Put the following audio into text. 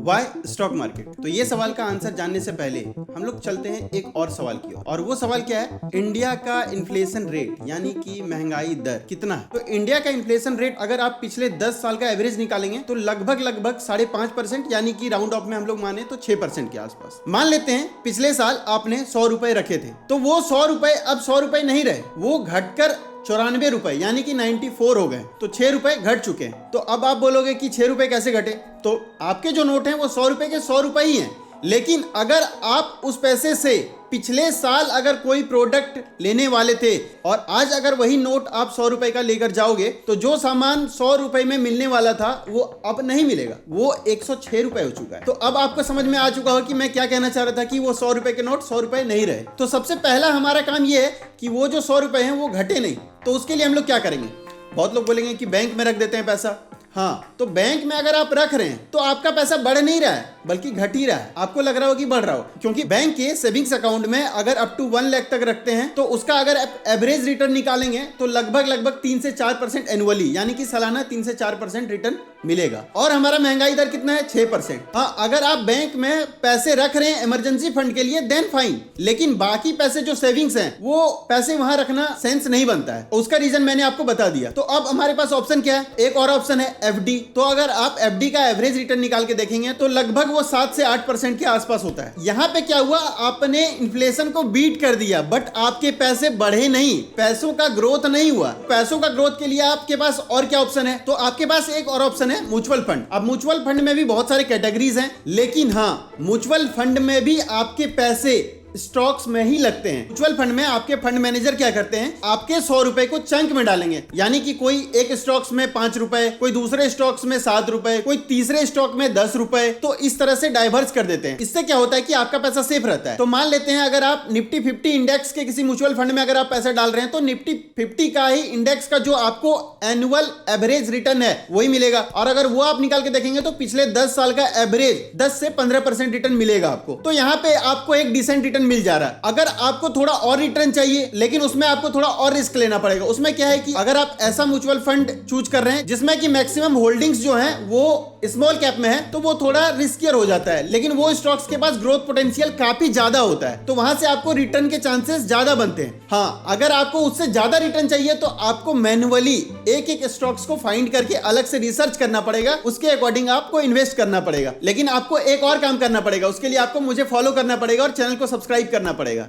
Y stock market. तो ये सवाल का आंसर जानने से पहले हम लोग चलते हैं एक और सवाल की ओर, और वो सवाल क्या है, इंडिया का इन्फ्लेशन रेट यानी कि महंगाई दर कितना है। तो इंडिया का इन्फ्लेशन रेट अगर आप पिछले 10 साल का एवरेज निकालेंगे तो लगभग 5.5% यानी कि राउंड ऑफ में हम लोग माने तो 6% के आसपास। मान लेते हैं पिछले साल आपने 100 रुपए रखे थे, तो वो 100 रुपए अब 100 रुपए नहीं रहे, वो घटकर 94 रुपए यानी कि 94 हो गए, तो 6 रुपए घट चुके हैं। तो अब आप बोलोगे कि 6 रुपए कैसे घटे, तो आपके जो नोट हैं वो 100 रुपए के 100 रुपए ही हैं, लेकिन अगर आप उस पैसे से पिछले साल अगर कोई प्रोडक्ट लेने वाले थे और आज अगर वही नोट आप 100 रुपए का लेकर जाओगे तो जो सामान 100 रुपए में मिलने वाला था वो अब नहीं मिलेगा, वो 106 रुपए हो चुका है। तो अब आपको समझ में आ चुका हो कि मैं क्या कहना चाह रहा था कि वो 100 रुपए के नोट 100 रुपए नहीं रहे। तो सबसे पहला हमारा काम ये है कि वो जो 100 रुपए हैं वो घटे नहीं। तो उसके लिए हम लोग क्या करेंगे, बहुत लोग बोलेंगे कि बैंक में रख देते हैं पैसा। हाँ, तो बैंक में अगर आप रख रहे हैं तो आपका पैसा बढ़ नहीं रहा है बल्कि घट ही रहा है। आपको लग रहा हो कि बढ़ रहा हो, क्योंकि बैंक के सेविंग्स अकाउंट में अगर अप टू 1 लाख तक रखते हैं तो उसका अगर एवरेज रिटर्न निकालेंगे तो लगभग 3 से 4% एनुअली यानी कि सालाना 3 से 4% रिटर्न मिलेगा। और हमारा महंगाई दर कितना है, 6%। हाँ, अगर आप बैंक में पैसे रख रहे हैं इमरजेंसी फंड के लिए देन फाइन, लेकिन बाकी पैसे जो सेविंग्स हैं वो पैसे वहां रखना सेंस नहीं बनता है। उसका रीजन मैंने आपको बता दिया। तो अब हमारे पास ऑप्शन क्या है, एक और ऑप्शन है एफडी। तो अगर आप एफडी का एवरेज रिटर्न निकाल के देखेंगे तो लगभग वो 7 से 8% के आसपास होता है। यहाँ पे क्या हुआ, आपने इन्फ्लेशन को बीट कर दिया बट आपके पैसे बढ़े नहीं, पैसों का ग्रोथ नहीं हुआ। पैसों का ग्रोथ के लिए आपके पास और क्या ऑप्शन है, तो आपके पास एक और ऑप्शन है म्यूचुअल फंड। अब म्यूचुअल फंड में भी बहुत सारे कैटेगरीज हैं, लेकिन हाँ, म्यूचुअल फंड में भी आपके पैसे स्टॉक्स में ही लगते हैं। म्यूचुअल फंड में आपके फंड मैनेजर क्या करते हैं, आपके 100 रुपए को चंक में डालेंगे, यानी कि कोई एक स्टॉक्स में 5 रुपए, कोई दूसरे स्टॉक्स में 7 रुपए, कोई तीसरे स्टॉक में 10 रुपए, तो इस तरह से डाइवर्स कर देते हैं। इससे क्या होता है कि आपका पैसा सेफ रहता है। तो मान लेते हैं अगर आप निफ्टी 50 इंडेक्स के किसी म्यूचुअल फंड में अगर आप पैसा डाल रहे हैं तो निफ्टी 50 का ही इंडेक्स का जो आपको एनुअल एवरेज रिटर्न है वही मिलेगा। और अगर वो आप निकाल के देखेंगे तो पिछले 10 साल का एवरेज 10 से 15% रिटर्न मिलेगा आपको। तो यहाँ पे आपको एक डिसेंट रिटर्न मिल जा रहा है। अगर आपको थोड़ा और रिटर्न चाहिए लेकिन उसमें आपको थोड़ा और रिस्क लेना पड़ेगा। उसमें क्या है कि अगर आप ऐसा म्यूचुअल फंड चूज कर रहे हैं जिसमें कि मैक्सिमम होल्डिंग्स जो हैं वो स्मॉल कैप में है तो वो थोड़ा रिस्कियर हो जाता है, लेकिन वो स्टॉक्स के पास ग्रोथ पोटेंशियल काफी ज्यादा होता है, तो वहां से आपको रिटर्न के चांसेस ज्यादा बनते हैं। हाँ, अगर आपको उससे ज्यादा रिटर्न चाहिए तो आपको मैन्युअली एक एक स्टॉक्स को फाइंड करके अलग से रिसर्च करना पड़ेगा, उसके अकॉर्डिंग आपको इन्वेस्ट करना पड़ेगा। लेकिन आपको एक और काम करना पड़ेगा, उसके लिए आपको मुझे फॉलो करना पड़ेगा और चैनल को सब्सक्राइब करना पड़ेगा।